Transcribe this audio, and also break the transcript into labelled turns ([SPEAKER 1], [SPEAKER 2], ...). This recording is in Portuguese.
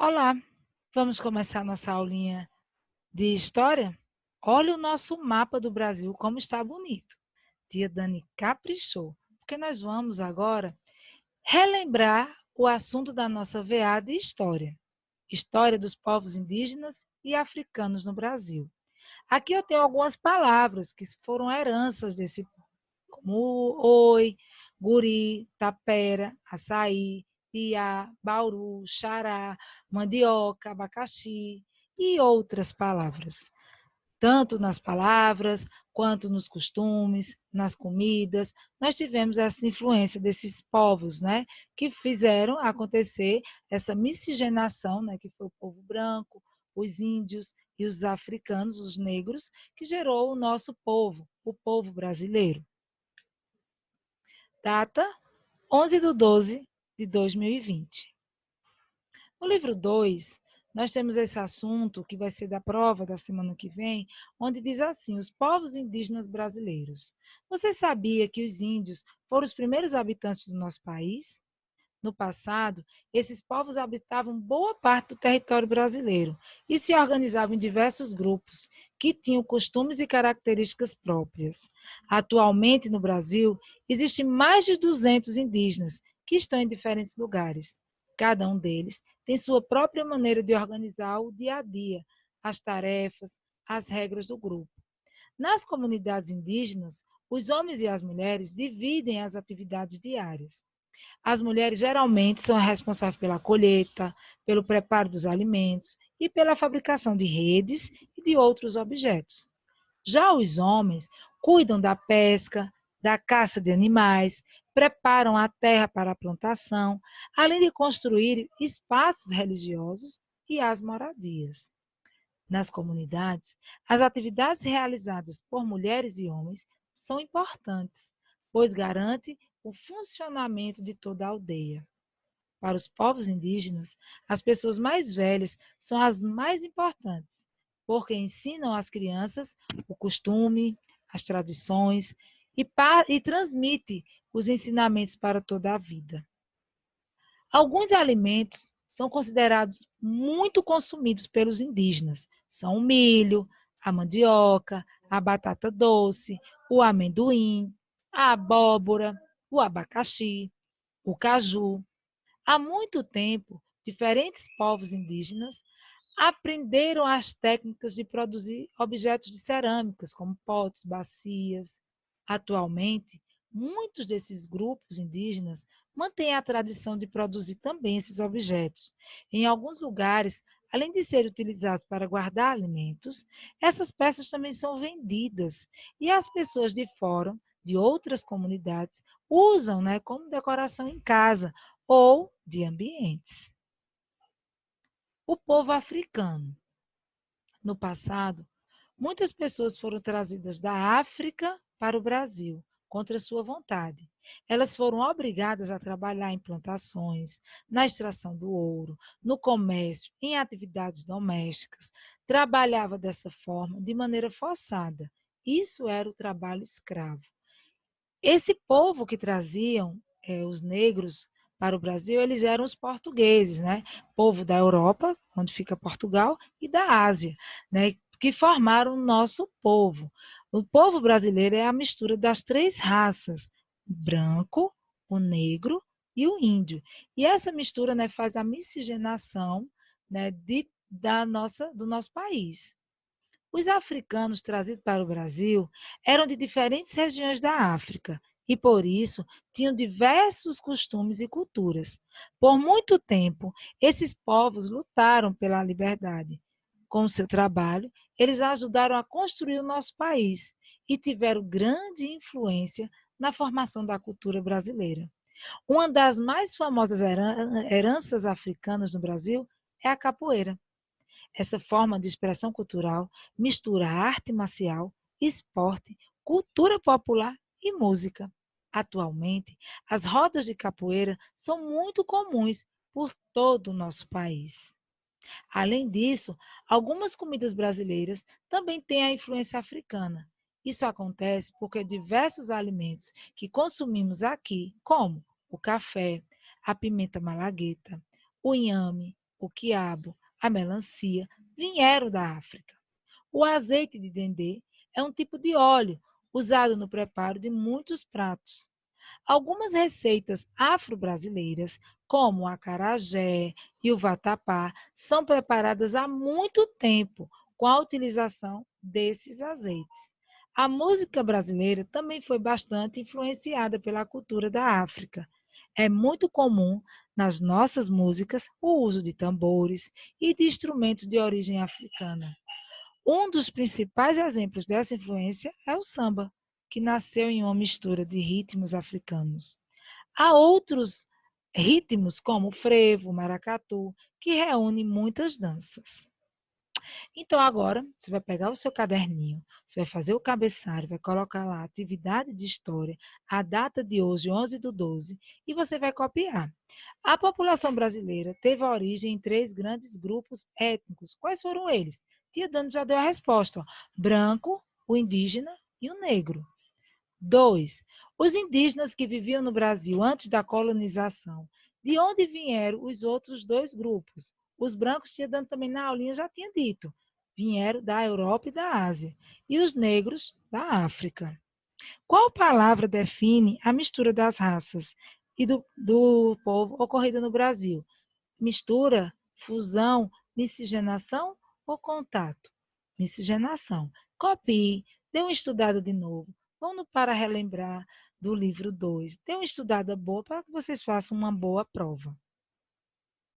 [SPEAKER 1] Olá, vamos começar nossa aulinha de história? Olha o nosso mapa do Brasil, como está bonito. Tia Dani caprichou, porque nós vamos agora relembrar o assunto da nossa VA de história. História dos povos indígenas e africanos no Brasil. Aqui eu tenho algumas palavras que foram heranças desse povo, como oi, guri, tapera, açaí, piá, bauru, xará, mandioca, abacaxi e outras palavras. Tanto nas palavras, quanto nos costumes, nas comidas, nós tivemos essa influência desses povos, né, que fizeram acontecer essa miscigenação, né, que foi o povo branco, os índios e os africanos, os negros, que gerou o nosso povo, o povo brasileiro. Data 11/12/2020. No livro 2, nós temos esse assunto que vai ser da prova da semana que vem, onde diz assim: os povos indígenas brasileiros. Você sabia que os índios foram os primeiros habitantes do nosso país? No passado, esses povos habitavam boa parte do território brasileiro e se organizavam em diversos grupos que tinham costumes e características próprias. Atualmente, no Brasil, existem mais de 200 indígenas que estão em diferentes lugares. Cada um deles tem sua própria maneira de organizar o dia a dia, as tarefas, as regras do grupo. Nas comunidades indígenas, os homens e as mulheres dividem as atividades diárias. As mulheres geralmente são responsáveis pela colheita, pelo preparo dos alimentos e pela fabricação de redes e de outros objetos. Já os homens cuidam da pesca, da caça de animais, preparam a terra para a plantação, além de construir espaços religiosos e as moradias. Nas comunidades, as atividades realizadas por mulheres e homens são importantes, pois garantem o funcionamento de toda a aldeia. Para os povos indígenas, as pessoas mais velhas são as mais importantes, porque ensinam às crianças o costume, as tradições e transmite os ensinamentos para toda a vida. Alguns alimentos são considerados muito consumidos pelos indígenas. São o milho, a mandioca, a batata doce, o amendoim, a abóbora, o abacaxi, o caju. Há muito tempo, diferentes povos indígenas aprenderam as técnicas de produzir objetos de cerâmicas, como potes, bacias. Atualmente, muitos desses grupos indígenas mantêm a tradição de produzir também esses objetos. Em alguns lugares, além de serem utilizados para guardar alimentos, essas peças também são vendidas e as pessoas de fora, de outras comunidades, usam, né, como decoração em casa ou de ambientes. O povo africano. No passado, muitas pessoas foram trazidas da África para o Brasil, contra sua vontade. Elas foram obrigadas a trabalhar em plantações, na extração do ouro, no comércio, em atividades domésticas. Trabalhava dessa forma, de maneira forçada. Isso era o trabalho escravo. Esse povo que traziam os negros para o Brasil, eles eram os portugueses, né? Povo da Europa, onde fica Portugal, e da Ásia, né? Que formaram o nosso povo. O povo brasileiro é a mistura das três raças: o branco, o negro e o índio. E essa mistura, né, faz a miscigenação, né, do nosso país. Os africanos trazidos para o Brasil eram de diferentes regiões da África e, por isso, tinham diversos costumes e culturas. Por muito tempo, esses povos lutaram pela liberdade. Com o seu trabalho, eles ajudaram a construir o nosso país e tiveram grande influência na formação da cultura brasileira. Uma das mais famosas heranças africanas no Brasil é a capoeira. Essa forma de expressão cultural mistura arte marcial, esporte, cultura popular e música. Atualmente, as rodas de capoeira são muito comuns por todo o nosso país. Além disso, algumas comidas brasileiras também têm a influência africana. Isso acontece porque diversos alimentos que consumimos aqui, como o café, a pimenta malagueta, o inhame, o quiabo, a melancia vieram da África. O azeite de dendê é um tipo de óleo usado no preparo de muitos pratos. Algumas receitas afro-brasileiras, como o acarajé e o vatapá, são preparadas há muito tempo com a utilização desses azeites. A música brasileira também foi bastante influenciada pela cultura da África. É muito comum nas nossas músicas o uso de tambores e de instrumentos de origem africana. Um dos principais exemplos dessa influência é o samba, que nasceu em uma mistura de ritmos africanos. Há outros ritmos, como o frevo, o maracatu, que reúnem muitas danças. Então, agora, você vai pegar o seu caderninho, você vai fazer o cabeçalho, vai colocar lá a atividade de história, a data de hoje, 11/12, e você vai copiar. A população brasileira teve a origem em três grandes grupos étnicos. Quais foram eles? Tia Dani já deu a resposta. Ó. Branco, o indígena e o negro. 2. Os indígenas que viviam no Brasil antes da colonização. De onde vieram os outros dois grupos? Os brancos, tinha dando também na aulinha, já tinha dito. Vieram da Europa e da Ásia. E os negros, da África. Qual palavra define a mistura das raças e do povo ocorrida no Brasil? Mistura, fusão, miscigenação ou contato? Miscigenação. Copie, dê uma estudada de novo. Vamos para relembrar do livro 2. Dê uma estudada boa para que vocês façam uma boa prova.